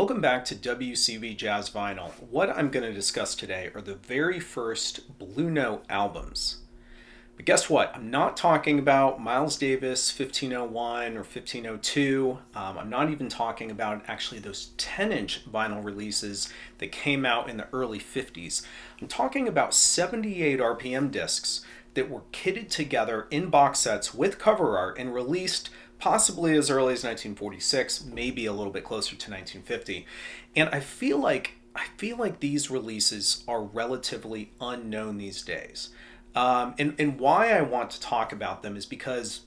Welcome back to WCB Jazz Vinyl. What I'm going to discuss today are the very first Blue Note albums. But guess what? I'm not talking about Miles Davis 1501 or 1502. I'm not even talking about actually those 10-inch vinyl releases that came out in the early 50s. I'm talking about 78 RPM discs that were kitted together in box sets with cover art and released possibly as early as 1946, maybe a little bit closer to 1950. And I feel like these releases are relatively unknown these days. And why I want to talk about them is because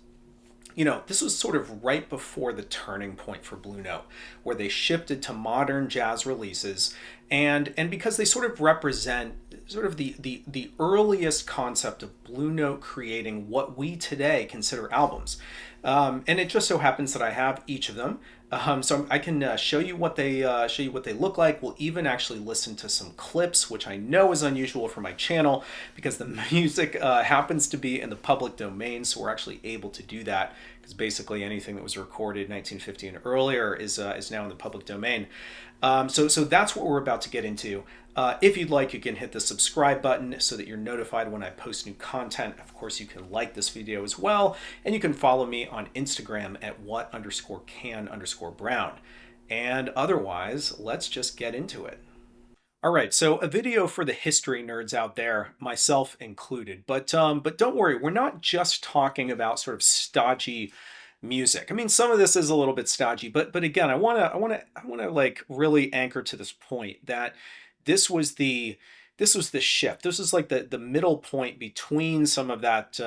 this was sort of right before the turning point for Blue Note, where they shifted to modern jazz releases, and because they sort of represent sort of the earliest concept of Blue Note creating what we today consider albums. And it just so happens that I have each of them. So I can show you what they look like. We'll even actually listen to some clips, which I know is unusual for my channel because the music happens to be in the public domain. So we're actually able to do that because basically anything that was recorded 1950 and earlier is now in the public domain. So that's what we're about to get into. If you'd like, you can hit the subscribe button so that you're notified when I post new content. Of course, you can like this video as well, and you can follow me on Instagram at what_can_brown. And otherwise, let's just get into it. All right, so a video for the history nerds out there, myself included. But don't worry, we're not just talking about sort of stodgy music. I mean, some of this is a little bit stodgy, but again, I wanna like really anchor to this point that this was the this was the shift. This was like the middle point between some of that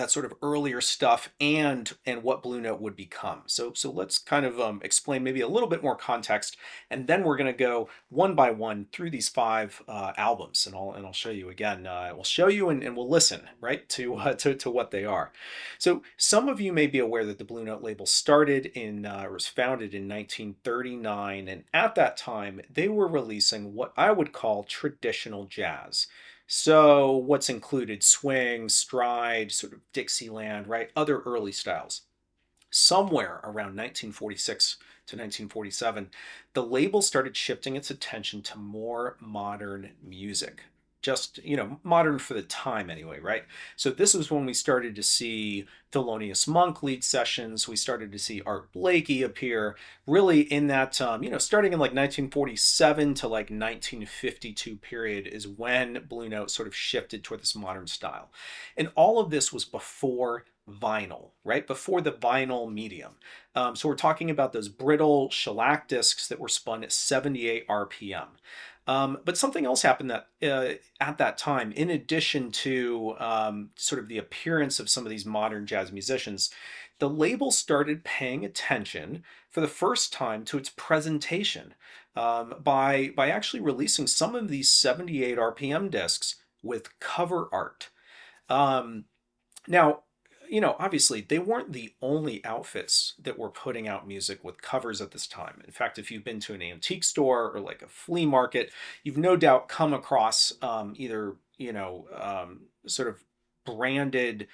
sort of earlier stuff and what Blue Note would become. So let's kind of explain maybe a little bit more context, and then we're going to go one by one through these five albums, and I'll show you again. We'll show you and we'll listen right to what they are. So some of you may be aware that the Blue Note label started was founded in 1939, and at that time they were releasing what I would call traditional jazz. So what's included? Swing, stride, sort of Dixieland, right? Other early styles. Somewhere around 1946 to 1947, the label started shifting its attention to more modern music. Just, modern for the time anyway, right? So this was when we started to see Thelonious Monk lead sessions. We started to see Art Blakey appear really in that, starting in like 1947 to like 1952 period is when Blue Note sort of shifted toward this modern style. And all of this was before vinyl, right? Before the vinyl medium. So we're talking about those brittle shellac discs that were spun at 78 RPM. But something else happened that at that time, in addition to sort of the appearance of some of these modern jazz musicians, the label started paying attention for the first time to its presentation by actually releasing some of these 78 RPM discs with cover art. Now, obviously they weren't the only outfits that were putting out music with covers at this time. In fact, if you've been to an antique store or like a flea market, you've no doubt come across either, sort of branded,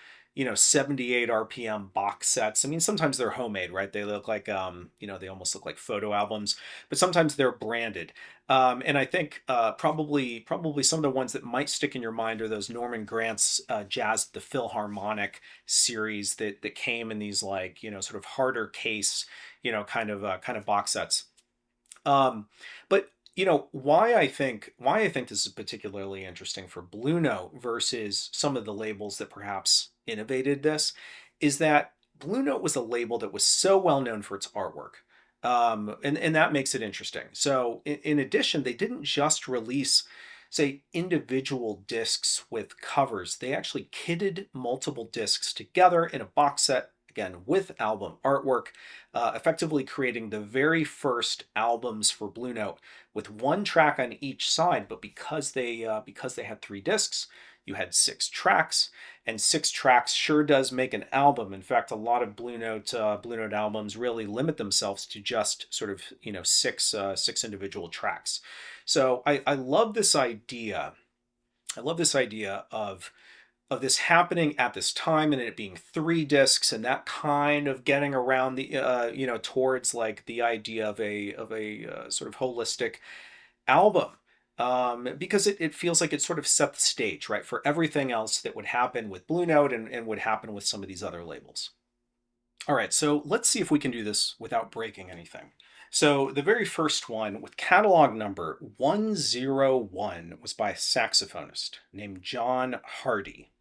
78 RPM box sets. I mean, sometimes they're homemade, right? They look like, they almost look like photo albums, but sometimes they're branded. And I think probably some of the ones that might stick in your mind are those Norman Grantz's Jazz at the Philharmonic series that came in these like, sort of harder case, kind of box sets. But why I think this is particularly interesting for Blue Note versus some of the labels that perhaps innovated this is that Blue Note was a label that was so well known for its artwork. And that makes it interesting. So in addition, they didn't just release, say, individual discs with covers. They actually kitted multiple discs together in a box set, again, with album artwork, effectively creating the very first albums for Blue Note with one track on each side. But because they had three discs, you had 6 tracks, and 6 tracks sure does make an album. In fact, a lot of Blue Note albums really limit themselves to just sort of six individual tracks. So I love this idea. I love this idea of this happening at this time and it being 3 discs and that kind of getting around the towards like the idea of a sort of holistic album, because it feels like it sort of set the stage, right, for everything else that would happen with Blue Note and would happen with some of these other labels. All right, so let's see if we can do this without breaking anything. So the very first one with catalog number 101 was by a saxophonist named John Hardee.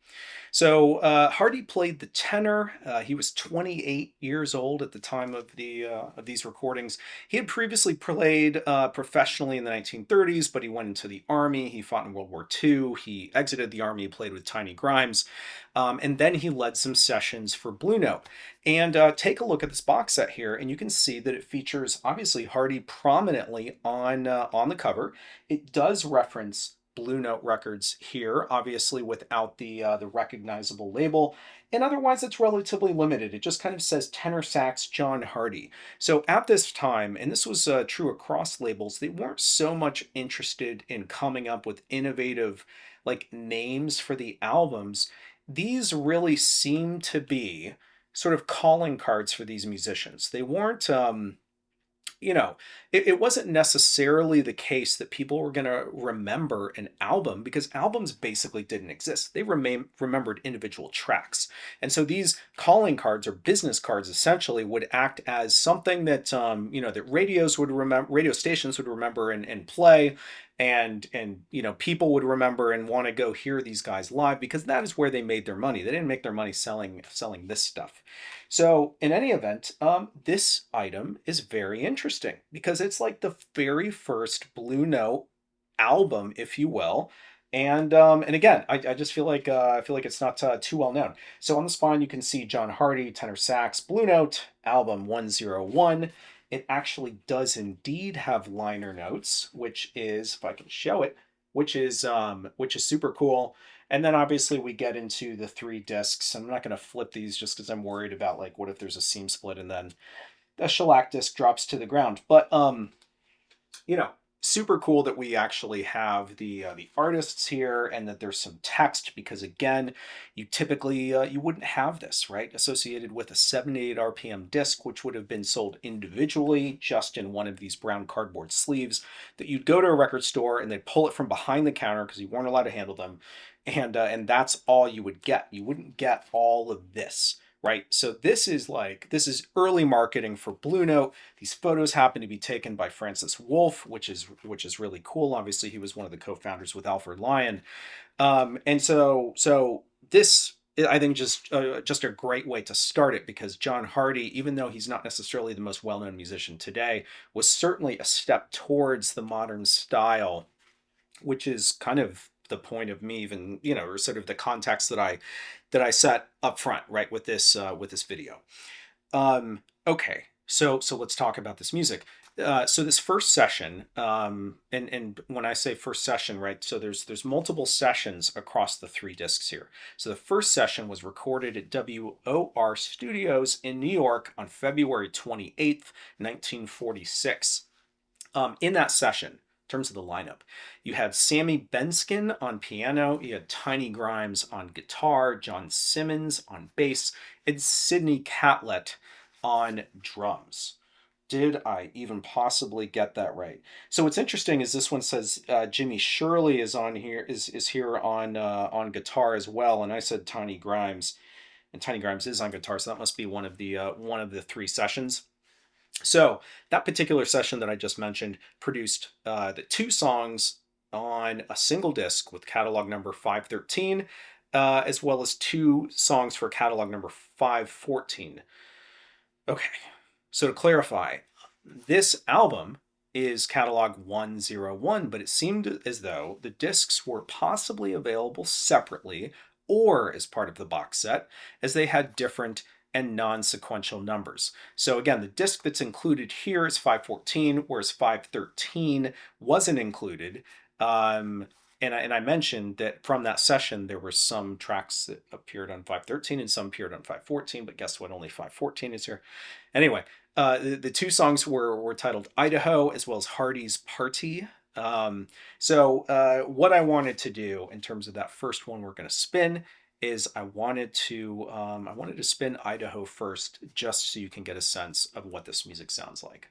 So Hardee played the tenor. He was 28 years old at the time of these recordings. He had previously played professionally in the 1930s, but he went into the army. He fought in World War II. He exited the army, played with Tiny Grimes, and then he led some sessions for Blue Note. And take a look at this box set here, and you can see that it features obviously Hardee prominently on the cover. It does reference Blue Note Records here, obviously without the recognizable label, and otherwise it's relatively limited. It just kind of says tenor sax John Hardee. So at this time, and this was true across labels, they weren't so much interested in coming up with innovative like names for the albums. These really seem to be sort of calling cards for these musicians. They weren't you know, it wasn't necessarily the case that people were going to remember an album because albums basically didn't exist. They remembered individual tracks. And so these calling cards or business cards essentially would act as something that, that radios would remember, radio stations would remember and play. And people would remember and want to go hear these guys live because that is where they made their money. They didn't make their money selling this stuff. So in any event, this item is very interesting because it's like the very first Blue Note album, if you will. And again, I just feel like it's not too well known. So on the spine, you can see John Hardee, tenor sax, Blue Note, album 101. It actually does indeed have liner notes, which is, if I can show it, which is super cool. And then obviously we get into the 3 discs. I'm not going to flip these just because I'm worried about like what if there's a seam split and then the shellac disc drops to the ground. But you know, super cool that we actually have the artists here and that there's some text because again, you typically you wouldn't have this, right, associated with a 78 RPM disc, which would have been sold individually just in one of these brown cardboard sleeves that you'd go to a record store and they'd pull it from behind the counter because you weren't allowed to handle them, and that's all you would get. You wouldn't get all of this. Right. So this is early marketing for Blue Note. These photos happen to be taken by Francis Wolff, which is really cool. Obviously, he was one of the co-founders with Alfred Lion. And so this, I think, just a great way to start it because John Hardee, even though he's not necessarily the most well-known musician today, was certainly a step towards the modern style, which is kind of the point of me even, or sort of the context that I set up front, right, with this video. Okay, so let's talk about this music. So this first session, and when I say first session, right, so there's multiple sessions across the 3 discs here. So the first session was recorded at WOR Studios in New York on February 28th, 1946. In that session, in terms of the lineup, you had Sammy Benskin on piano, you had Tiny Grimes on guitar, John Simmons on bass, and Sidney Catlett on drums. Did I even possibly get that right? So what's interesting is this one says Jimmy Shirley is on here, is here on guitar as well, and I said Tiny Grimes, and Tiny Grimes is on guitar, so that must be one of the 3 sessions. So that particular session that I just mentioned produced the 2 songs on a single disc with catalog number 513, as well as 2 songs for catalog number 514. Okay, so to clarify, this album is catalog 101, but it seemed as though the discs were possibly available separately or as part of the box set, as they had different and non-sequential numbers. So again, the disc that's included here is 514, whereas 513 wasn't included. And I mentioned that from that session, there were some tracks that appeared on 513 and some appeared on 514, but guess what? Only 514 is here. Anyway, the 2 songs were titled Idaho as well as Hardee's Party. So what I wanted to do in terms of that first one we're going to spin is I wanted to spin Idaho first, just so you can get a sense of what this music sounds like.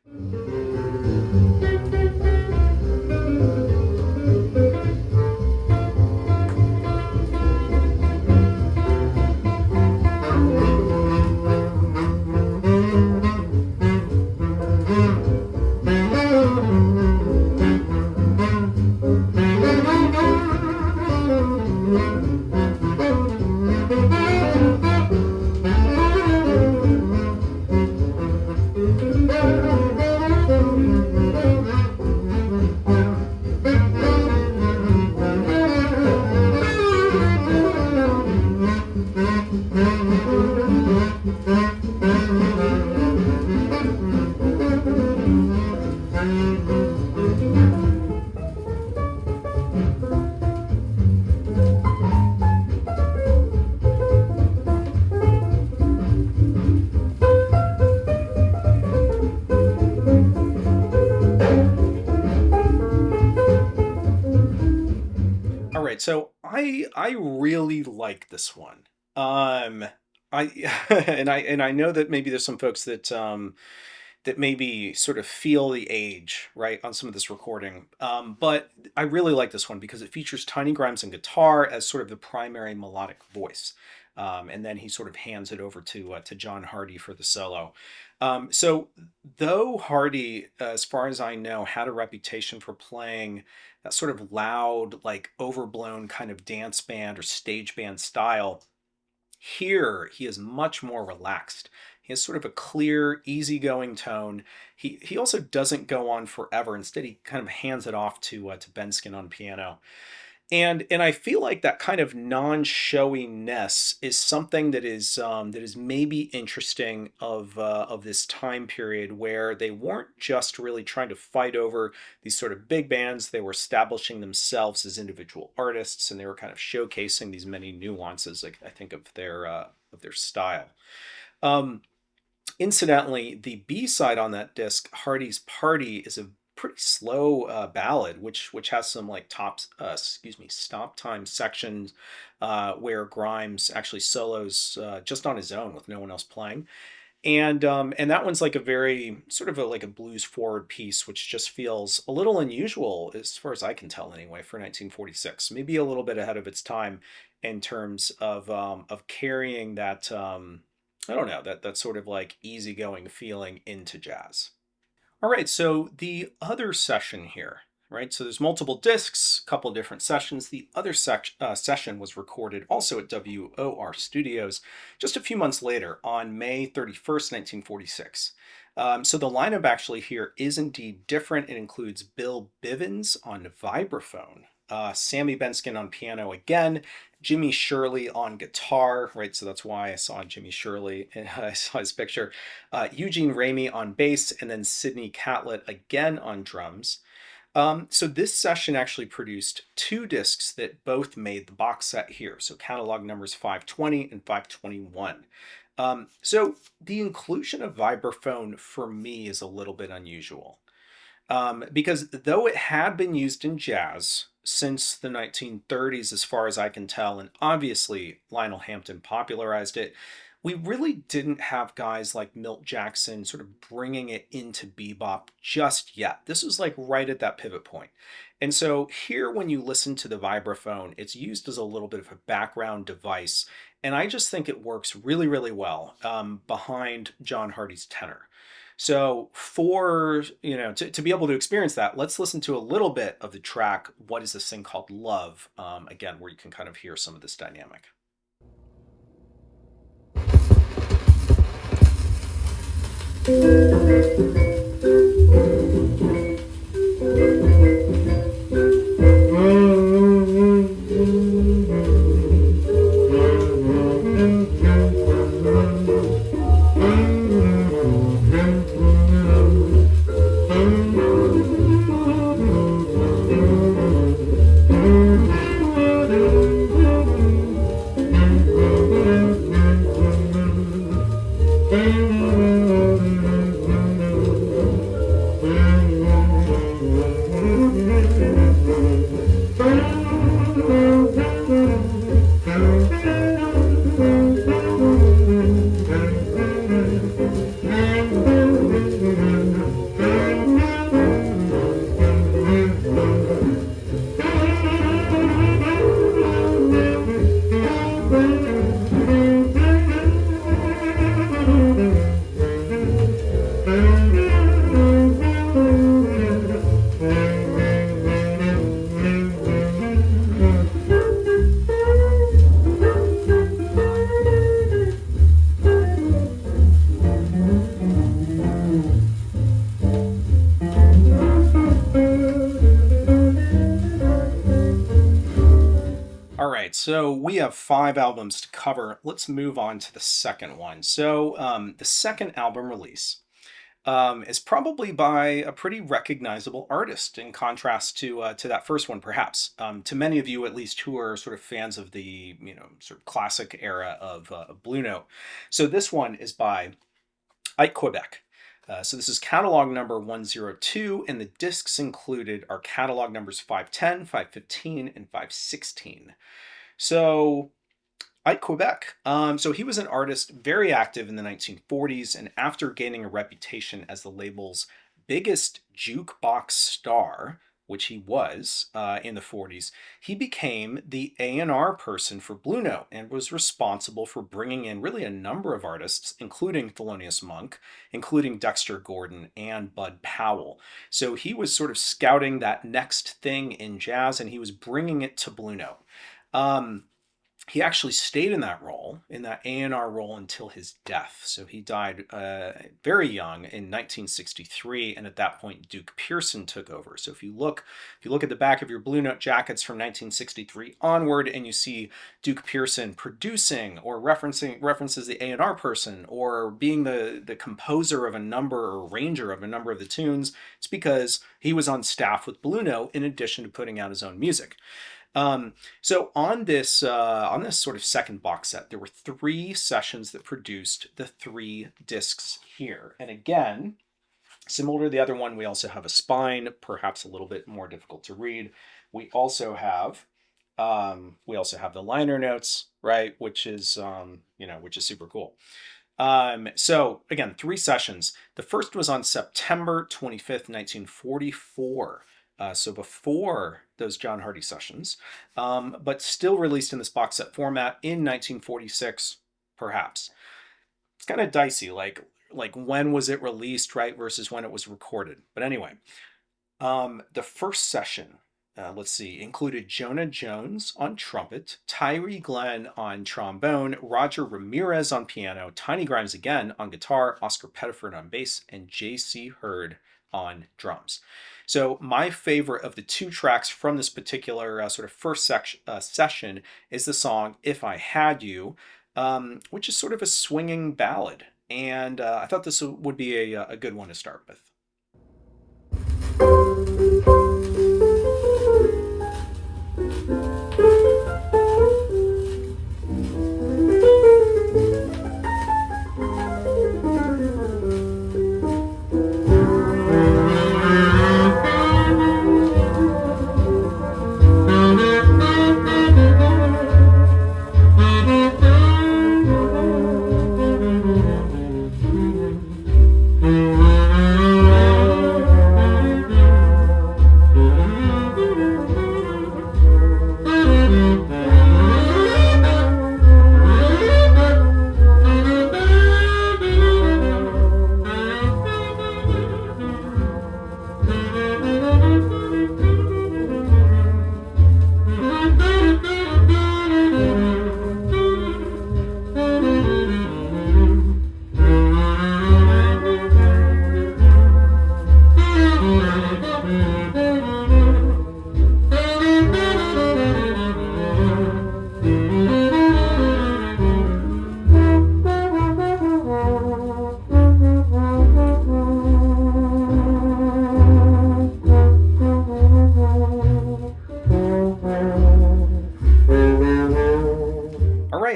All right, so I really like this one. I and I know that maybe there's some folks that maybe sort of feel the age, right, on some of this recording. But I really like this one because it features Tiny Grimes and guitar as sort of the primary melodic voice. And then he sort of hands it over to John Hardee for the solo. So though Hardee, as far as I know, had a reputation for playing that sort of loud, like overblown kind of dance band or stage band style, here, he is much more relaxed. He has sort of a clear, easygoing tone. He also doesn't go on forever. Instead, he kind of hands it off to Benskin on piano. And I feel like that kind of non-showiness is something that is maybe interesting of this time period where they weren't just really trying to fight over these sort of big bands. They were establishing themselves as individual artists, and they were kind of showcasing these many nuances, like I think of their style. Um, Incidentally, the B side on that disc, Hardy's Party, is a pretty slow ballad, which has some like stop time sections where Grimes actually solos just on his own with no one else playing. And that one's like a very sort of like a blues forward piece, which just feels a little unusual as far as I can tell anyway for 1946. Maybe a little bit ahead of its time in terms of carrying that I don't know, that sort of like easygoing feeling into jazz. All right, so the other session here, right? So there's multiple discs, a couple different sessions. The other session was recorded also at WOR Studios just a few months later on May 31st, 1946. So the lineup actually here is indeed different. It includes Bill Bivens on vibraphone, Sammy Benskin on piano again, Jimmy Shirley on guitar, right? So that's why I saw Jimmy Shirley, and I saw his picture. Eugene Ramey on bass, and then Sidney Catlett again on drums. So this session actually produced two discs that both made the box set here. So catalog numbers 520 and 521. So the inclusion of vibraphone for me is a little bit unusual. Because though it had been used in jazz since the 1930s, as far as I can tell, and obviously Lionel Hampton popularized it, we really didn't have guys like Milt Jackson sort of bringing it into bebop just yet. This was like right at that pivot point. And so here, when you listen to the vibraphone, it's used as a little bit of a background device. And I just think it works really, really well behind John Hardee's tenor. So to be able to experience that, let's listen to a little bit of the track, What Is This Thing Called Love? Again, where you can kind of hear some of this dynamic. so we have 5 albums to cover. Let's move on to the second one. So the second album release is probably by a pretty recognizable artist, in contrast to that first one, perhaps. To many of you, at least, who are sort of fans of the sort of classic era of Blue Note. So this one is by Ike Quebec. So this is catalog number 102, and the discs included are catalog numbers 510, 515, and 516. So Ike Quebec. So he was an artist very active in the 1940s, and after gaining a reputation as the label's biggest jukebox star, which he was in the 40s, he became the A&R person for Blue Note and was responsible for bringing in really a number of artists, including Thelonious Monk, including Dexter Gordon and Bud Powell. So he was sort of scouting that next thing in jazz, and he was bringing it to Blue Note. He actually stayed in that role, in that A&R role, until his death. So he died very young in 1963, and at that point, Duke Pearson took over. So if you look at the back of your Blue Note jackets from 1963 onward, and you see Duke Pearson producing or references the A&R person or being the composer of a number or arranger of a number of the tunes, it's because he was on staff with Blue Note in addition to putting out his own music. So on this sort of second box set, there were 3 sessions that produced the 3 discs here. And again, similar to the other one, we also have a spine, perhaps a little bit more difficult to read. We also have the liner notes, right, which is super cool. So again, 3 sessions. The first was on September 25th, 1944. So before those John Hardee sessions, but still released in this box set format in 1946, perhaps. It's kind of dicey, like when was it released, right, versus when it was recorded. But anyway, the first session, let's see, included Jonah Jones on trumpet, Tyree Glenn on trombone, Roger Ramirez on piano, Tiny Grimes again on guitar, Oscar Pettiford on bass, and J.C. Hurd on drums. So my favorite of the 2 tracks from this particular sort of first session is the song If I Had You, which is sort of a swinging ballad. And I thought this would be a good one to start with.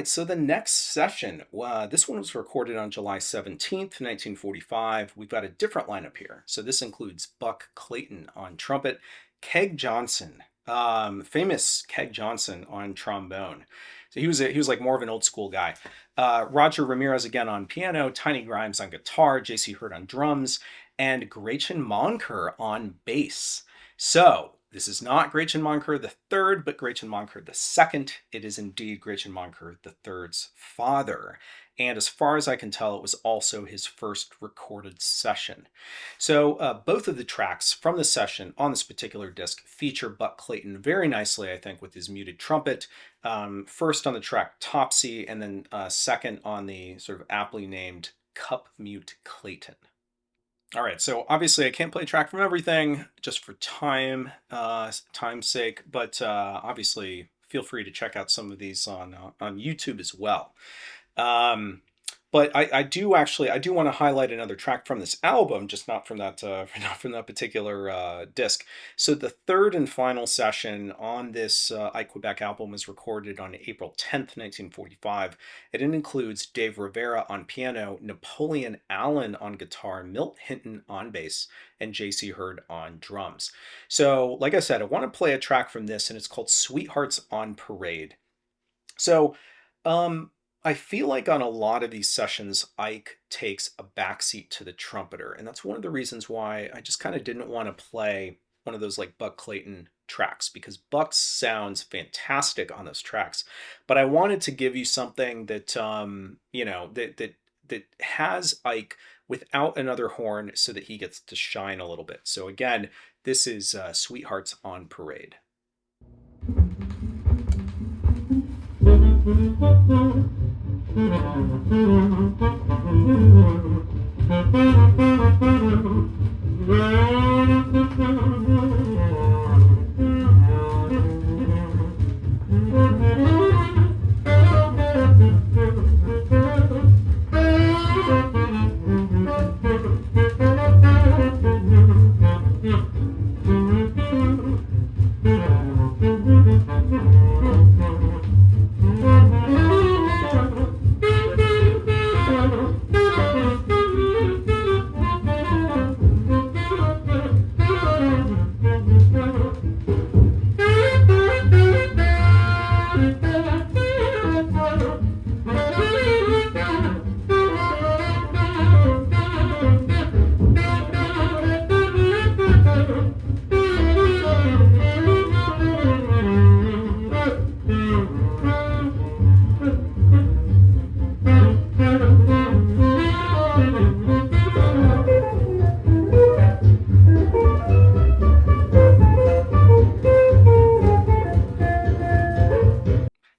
So the next session, this one was recorded on July 17th, 1945. We've got a different lineup here. So this includes Buck Clayton on trumpet, Keg Johnson, famous Keg Johnson on trombone. So he was like more of an old school guy. Roger Ramirez again on piano, Tiny Grimes on guitar, J.C. Hurd on drums, and Gretchen Monker on bass. So this is not Gretchen Monker III, but Gretchen Monker II. It is indeed Gretchen Monker III's father. And as far as I can tell, it was also his first recorded session. So both of the tracks from the session on this particular disc feature Buck Clayton very nicely, I think, with his muted trumpet. First on the track Topsy, and then second on the sort of aptly named Cup Mute Clayton. All right, so obviously I can't play a track from everything just for time's sake, but obviously feel free to check out some of these on YouTube as well. Um, but I do actually, I do want to highlight another track from this album, just not from that not from that particular disc. So the third and final session on this Ike Quebec album was recorded on April 10th, 1945. It includes Dave Rivera on piano, Napoleon Allen on guitar, Milt Hinton on bass, and J.C. Hurd on drums. So, like I said, I want to play a track from this, and it's called Sweethearts on Parade. So, um, I feel like on a lot of these sessions, Ike takes a backseat to the trumpeter, and that's one of the reasons why I just kind of didn't want to play one of those like Buck Clayton tracks, because Buck sounds fantastic on those tracks, but I wanted to give you something that that has Ike without another horn, so that he gets to shine a little bit. So again, this is Sweethearts on Parade.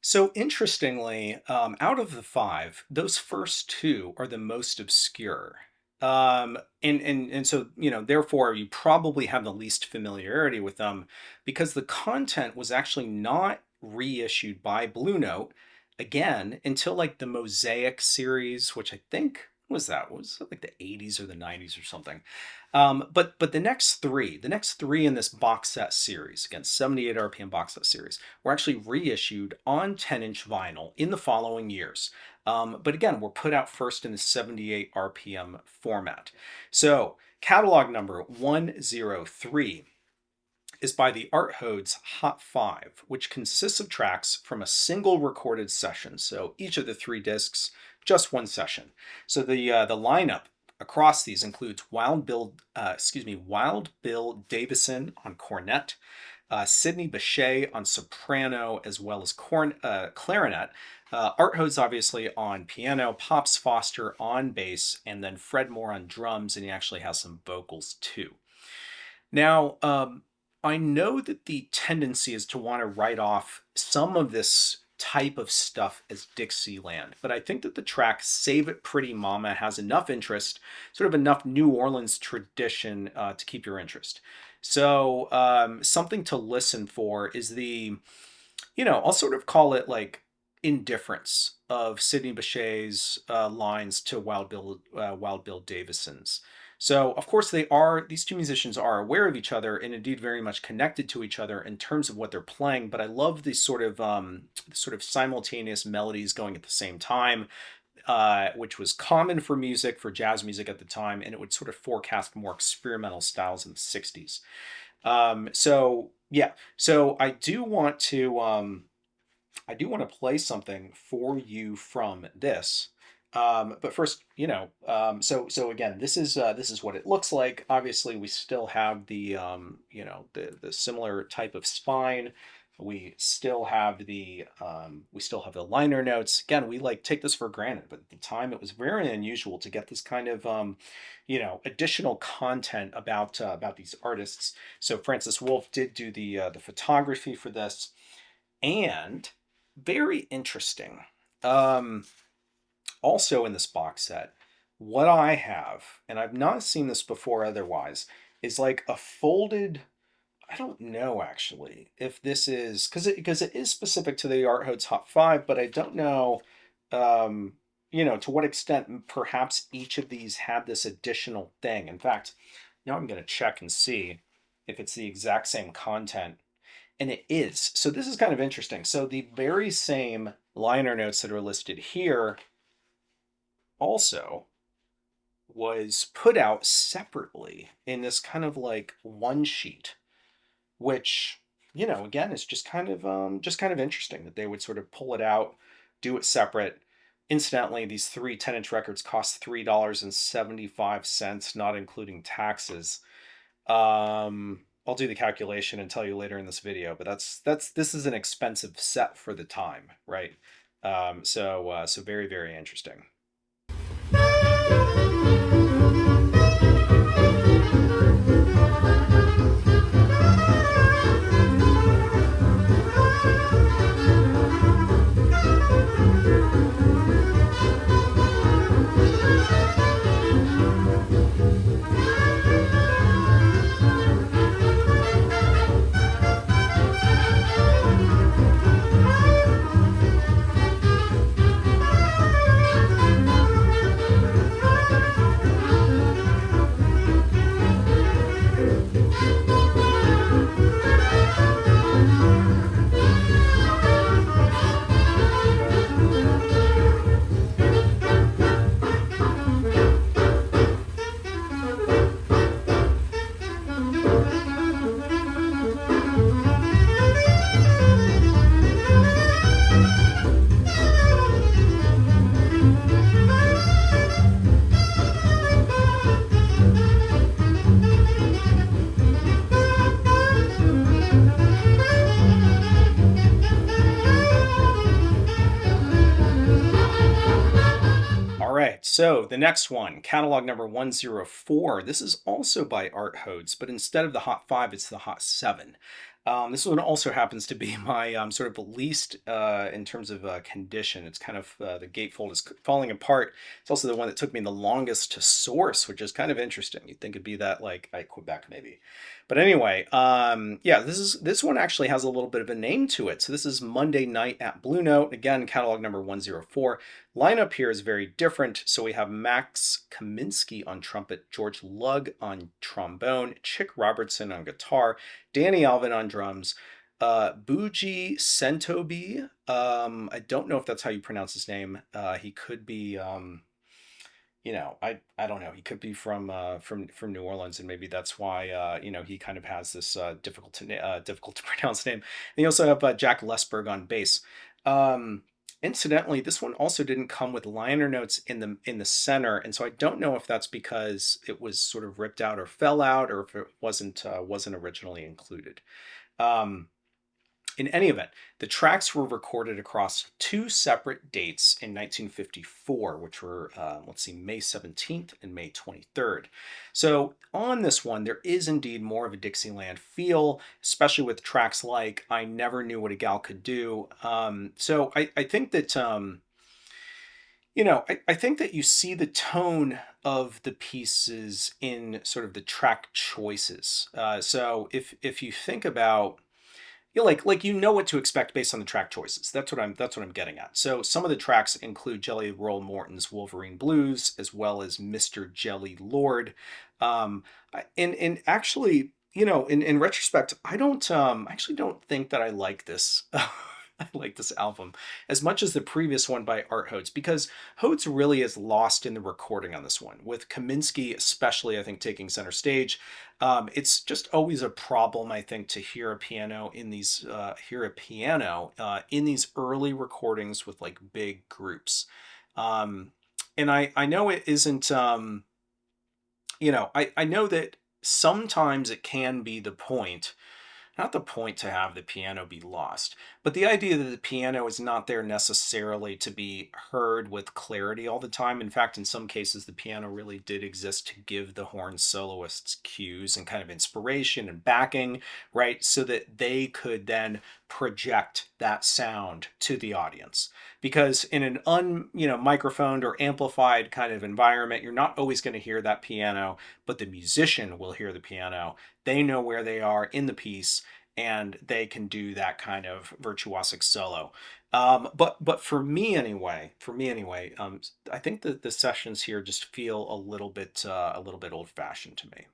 So interestingly, out of the five, those first two are the most obscure. And so, therefore you probably have the least familiarity with them, because the content was actually not reissued by Blue Note again until like the Mosaic series, which I think was it like the 80s or the 90s or something. But the next three in this box set series, again 78 RPM box set series, were actually reissued on 10-inch vinyl in the following years. But again, were put out first in the 78 RPM format. So catalog number 103 is by the Art Hodes Hot 5, which consists of tracks from a single recorded session. So each of the three discs, just one session. So the lineup across these includes Wild Bill Davison on cornet, Sidney Bechet on soprano, as well as clarinet. Art Hodes obviously on piano, Pops Foster on bass, and then Fred Moore on drums, and he actually has some vocals too. Now, I know that the tendency is to want to write off some of this type of stuff as Dixieland, but I think that the track Save It Pretty Mama has enough interest, sort of enough New Orleans tradition to keep your interest. So something to listen for is I'll sort of call it like indifference of Sidney Bechet's lines to Wild Bill Davison's. So, of course, these two musicians are aware of each other and indeed very much connected to each other in terms of what they're playing. But I love these sort of simultaneous melodies going at the same time, which was common for jazz music at the time, and it would sort of forecast more experimental styles in the 60s. So I do want to play something for you from this. But first, so again, this is what it looks like. Obviously, we still have the similar type of spine. We still have the liner notes. Again, we like take this for granted, but at the time it was very unusual to get this kind of additional content about these artists. So Francis Wolff did do the photography for this, and very interesting. Also in this box set, what I have, and I've not seen this before otherwise, is like a folded, I don't know actually if this is because it is specific to the Art Hodes Hot 5, but I don't know, um, to what extent perhaps each of these had this additional thing. In fact, now I'm going to check and see if it's the exact same content. And it is. So this is kind of interesting. So the very same liner notes that are listed here also was put out separately in this kind of like one sheet, which, again, is just kind of interesting that they would sort of pull it out, do it separate. Incidentally, these three 10-inch records cost $3.75, not including taxes. I'll do the calculation and tell you later in this video, but this is an expensive set for the time, right? So very, very interesting. So the next one, catalog number 104. This is also by Art Hodes, but instead of the Hot 5, it's the Hot 7. This one also happens to be my sort of least in terms of condition. It's kind of the gatefold is falling apart. It's also the one that took me the longest to source, which is kind of interesting. You'd think it'd be that like Ike Quebec maybe. But anyway, yeah, this one actually has a little bit of a name to it. So this is Monday Night at Blue Note. Again, catalog number 104. Lineup here is very different. So we have Max Kaminsky on trumpet, George Lugg on trombone, Chick Robertson on guitar, Danny Alvin on drums, Buji Sentobi. I don't know if that's how you pronounce his name. He could be, I don't know. He could be from New Orleans, and maybe that's why he kind of has this difficult to pronounce name. And you also have Jack Lesberg on bass. Incidentally, this one also didn't come with liner notes in the center, and so I don't know if that's because it was sort of ripped out or fell out, or if it wasn't originally included. In any event, the tracks were recorded across two separate dates in 1954, which were, May 17th and May 23rd. So on this one, there is indeed more of a Dixieland feel, especially with tracks like I Never Knew What a Gal Could Do. So I think that, I think that you see the tone of the pieces in sort of the track choices. So if you think about like what to expect based on the track choices. That's what I'm getting at. So some of the tracks include Jelly Roll Morton's Wolverine Blues, as well as Mr. Jelly Lord. And actually, in retrospect, I actually don't think that I like this. I like this album as much as the previous one by Art Hodes, because Hodes really is lost in the recording on this one, with Kaminsky especially, I think, taking center stage. It's just always a problem, I think, to hear a piano in these early recordings with like big groups. And I know it isn't. I know that sometimes it can be the point. Not the point to have the piano be lost, but the idea that the piano is not there necessarily to be heard with clarity all the time. In fact, in some cases, the piano really did exist to give the horn soloists cues and kind of inspiration and backing, right? So that they could then project that sound to the audience. Because in an microphoned or amplified kind of environment, you're not always going to hear that piano, but the musician will hear the piano they know where they are in the piece, and they can do that kind of virtuosic solo. But for me anyway, I think that the sessions here just feel a little bit old fashioned to me.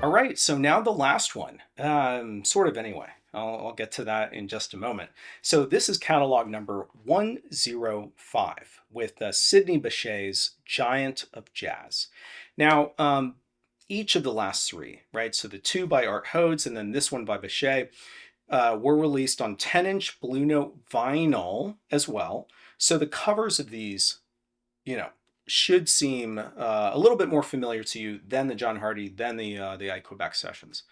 All right, so now the last one, sort of anyway. I'll get to that in just a moment. So this is catalog number 105 with Sidney Bechet's Giant of Jazz. Now, each of the last three, right? So the two by Art Hodes and then this one by Bechet were released on 10-inch Blue Note vinyl as well. So the covers of these, should seem a little bit more familiar to you than the John Hardee, than the Ike Quebec sessions.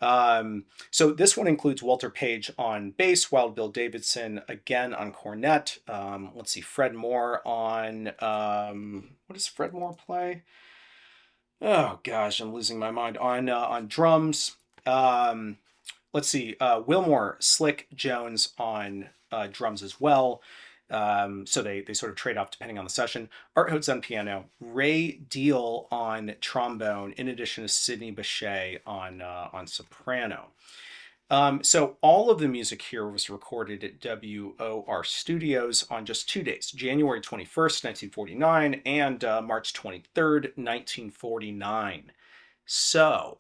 So this one includes Walter Page on bass, Wild Bill Davidson again on cornet. Let's see, Fred Moore on, what does Fred Moore play? Oh gosh, I'm losing my mind. On drums. Let's see, Wilmore Slick Jones on drums as well. So they sort of trade off depending on the session. Art Hodes on piano, Ray Deal on trombone, in addition to Sidney Bechet on soprano. So all of the music here was recorded at WOR Studios on just 2 days, January 21st, 1949, and March 23rd, 1949. So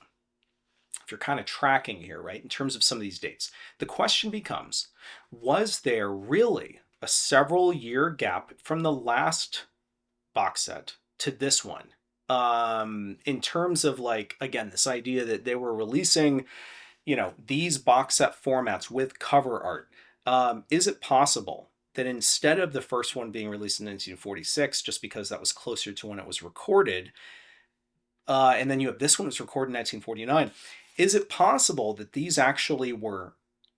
if you're kind of tracking here, right, in terms of some of these dates, the question becomes, was there really a several year gap from the last box set to this one? In terms of, like, again, this idea that they were releasing, these box set formats with cover art. Is it possible that instead of the first one being released in 1946, just because that was closer to when it was recorded, and then you have this one was recorded in 1949, is it possible that these actually were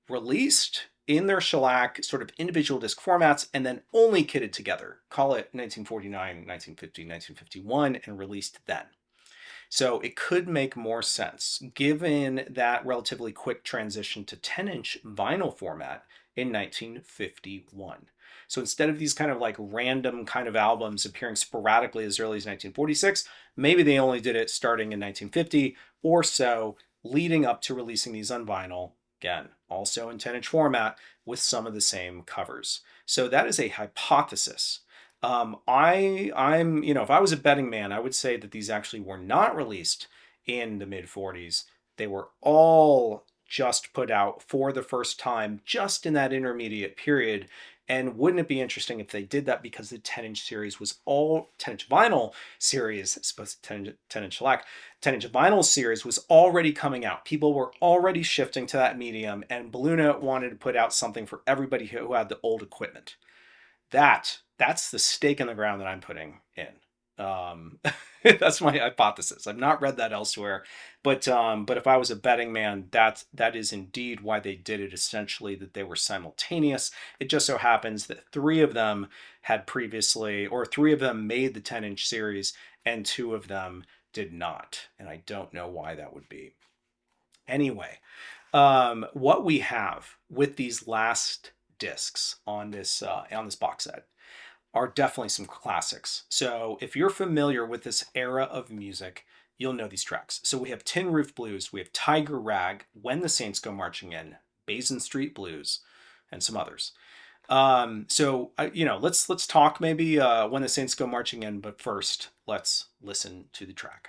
released in their shellac sort of individual disc formats and then only kitted together, call it 1949, 1950, 1951, and released then? So it could make more sense given that relatively quick transition to 10-inch vinyl format in 1951. So instead of these kind of like random kind of albums appearing sporadically as early as 1946, maybe they only did it starting in 1950 or so, leading up to releasing these on vinyl, again, also in 10-inch format with some of the same covers. So that is a hypothesis. I'm, if I was a betting man, I would say that these actually were not released in the mid 40s. They were all just put out for the first time, just in that intermediate period. And wouldn't it be interesting if they did that because the 10-inch series was all 10-inch vinyl series, I suppose 10-inch shellac, 10-inch vinyl series was already coming out. People were already shifting to that medium, and Blue Note wanted to put out something for everybody who had the old equipment. That's the stake in the ground that I'm putting in. That's my hypothesis. I've not read that elsewhere, but if I was a betting man, that is indeed why they did it. Essentially, that they were simultaneous. It just so happens that three of them made the 10-inch series, and two of them did not, and I don't know why that would be. Anyway, what we have with these last discs on this box set are definitely some classics. So if you're familiar with this era of music, you'll know these tracks. So we have Tin Roof Blues, we have Tiger Rag, When the Saints Go Marching In, Basin Street Blues, and some others. Let's talk maybe When the Saints Go Marching In, but first, let's listen to the track.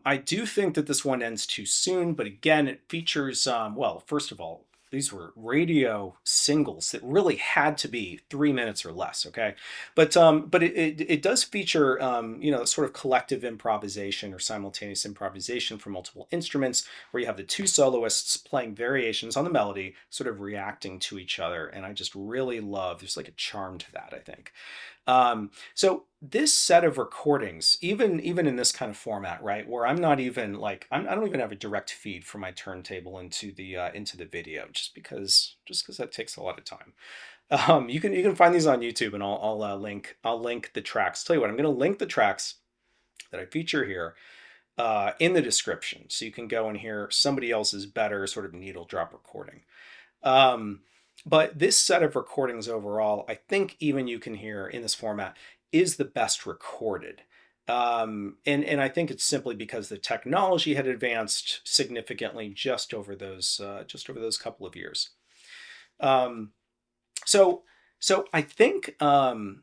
I do think that this one ends too soon, but again, it features, well, first of all, these were radio singles that really had to be 3 minutes or less, okay? But it does feature, sort of collective improvisation or simultaneous improvisation for multiple instruments, where you have the two soloists playing variations on the melody, sort of reacting to each other. And I just really love, there's like a charm to that, I think. So this set of recordings, even in this kind of format, right, where I'm not even like I don't even have a direct feed from my turntable into the video, just because that takes a lot of time. You can find these on YouTube, and I'll link the tracks. Tell you what, I'm going to link the tracks that I feature here in the description, so you can go and hear somebody else's better sort of needle drop recording. Um, but this set of recordings overall, I think even you can hear in this format, is the best recorded. And I think it's simply because the technology had advanced significantly just over those couple of years. Um, so so I think I'm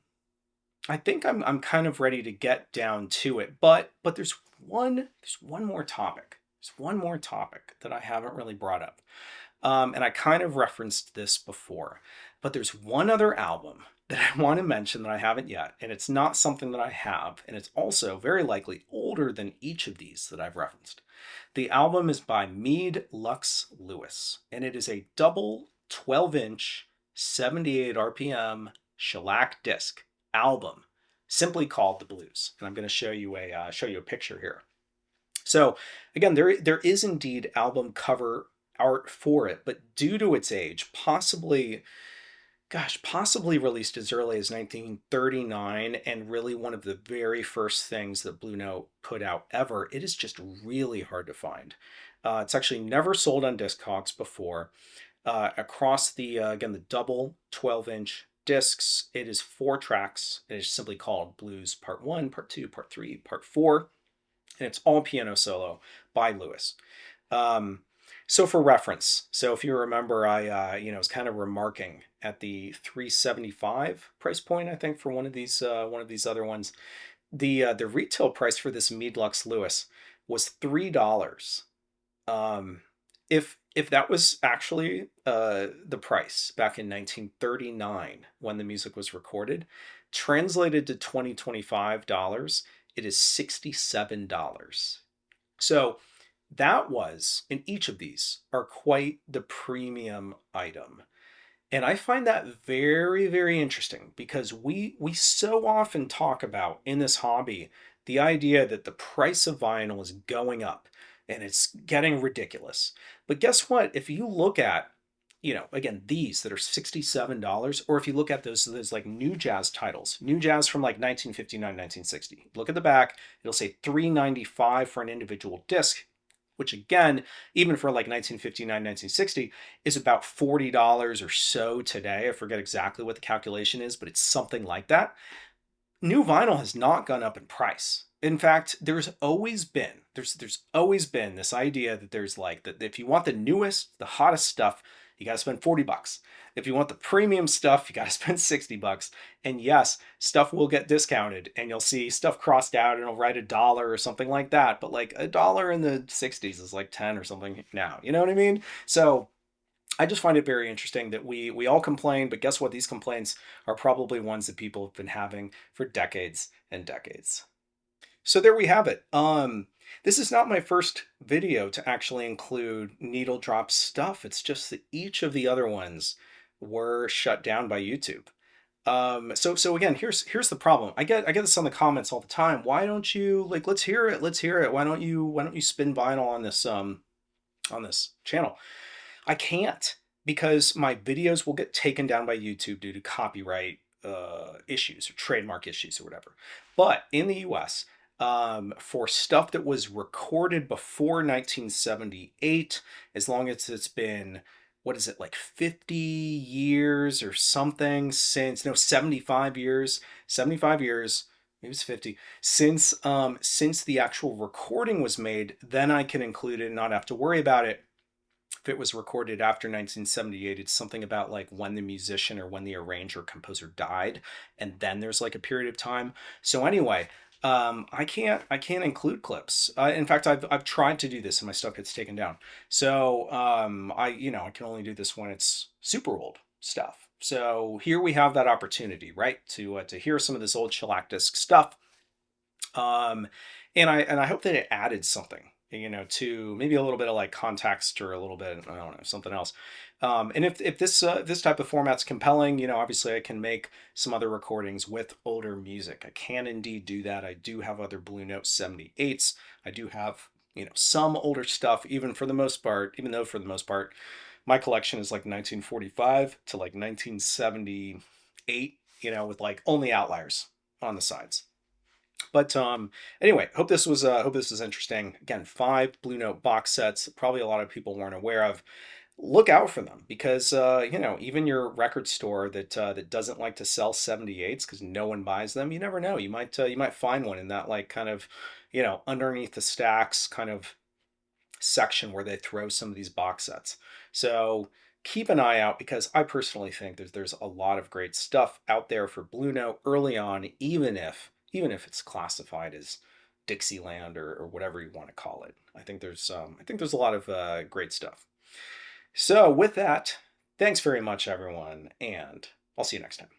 kind of ready to get down to it, but there's one more topic. There's one more topic that I haven't really brought up. And I kind of referenced this before, but there's one other album that I want to mention that I haven't yet, and it's not something that I have, and it's also very likely older than each of these that I've referenced. The album is by Meade Lux Lewis, and it is a double 12-inch, 78 RPM shellac disc album, simply called The Blues. And I'm going to show you a picture here. So again, there is indeed album cover art for it, but due to its age, possibly released as early as 1939, and really one of the very first things that Blue Note put out ever, it is just really hard to find. It's actually never sold on Discogs before. Across the double 12-inch discs, it is 4 tracks. It is simply called Blues Part 1, Part 2, Part 3, Part 4, and it's all piano solo by Lewis. Um, so for reference, so if you remember, I was kind of remarking at the 375 price point, I think, for one of these other ones. The retail price for this Meade Lux Lewis was $3. Um, if that was actually the price back in 1939 when the music was recorded, translated to 2025 dollars, it is $67. So that was, and each of these are quite the premium item. And I find that very, very interesting because we so often talk about in this hobby the idea that the price of vinyl is going up and it's getting ridiculous. But guess what? If you look at, again, these that are $67, or if you look at those like new jazz titles, new jazz from like 1959, 1960, look at the back, it'll say $3.95 for an individual disc, which again, even for like 1959, 1960, is about $40 or so today. I forget exactly what the calculation is, but it's something like that. New vinyl has not gone up in price. In fact, there's always been this idea that there's like that if you want the newest, the hottest stuff, you got to spend $40. If you want the premium stuff, you got to spend $60. And yes, stuff will get discounted, and you'll see stuff crossed out, and it'll write $1 or something like that. But like $1 in the '60s is like 10 or something now. You know what I mean? So I just find it very interesting that we all complain, but guess what? These complaints are probably ones that people have been having for decades and decades. So there we have it. This is not my first video to actually include needle drop stuff. It's just that each of the other ones were shut down by YouTube. So again, here's the problem. I get this on the comments all the time. Why don't you like? Let's hear it. Let's hear it. Why don't you spin vinyl on this channel? I can't, because my videos will get taken down by YouTube due to copyright issues or trademark issues or whatever. But in the US, for stuff that was recorded before 1978, as long as it's been, what is it, like 50 years or something since, no, 75 years, maybe it's 50, since the actual recording was made, then I can include it and not have to worry about it. If it was recorded after 1978, it's something about like when the musician or when the arranger or composer died, and then there's like a period of time. So anyway, I can't include clips. In fact, I've tried to do this and my stuff gets taken down. So I can only do this when it's super old stuff. So here we have that opportunity, right, to hear some of this old shellac disc stuff. Um, and I hope that it added something, to maybe a little bit of like context or a little bit, I don't know, something else. And if this type of format's compelling, obviously I can make some other recordings with older music. I can indeed do that. I do have other Blue Note 78s. I do have, some older stuff, even though for the most part, my collection is like 1945 to like 1978, with like only outliers on the sides. But anyway, hope this was interesting. Again, 5 Blue Note box sets, probably a lot of people weren't aware of. Look out for them because even your record store that doesn't like to sell 78s because no one buys them, you never know. You might find one in that like kind of underneath the stacks kind of section where they throw some of these box sets. So keep an eye out because I personally think there's a lot of great stuff out there for Blue Note early on, even if it's classified as Dixieland or whatever you want to call it. I think there's a lot of great stuff. So with that, thanks very much everyone, and I'll see you next time.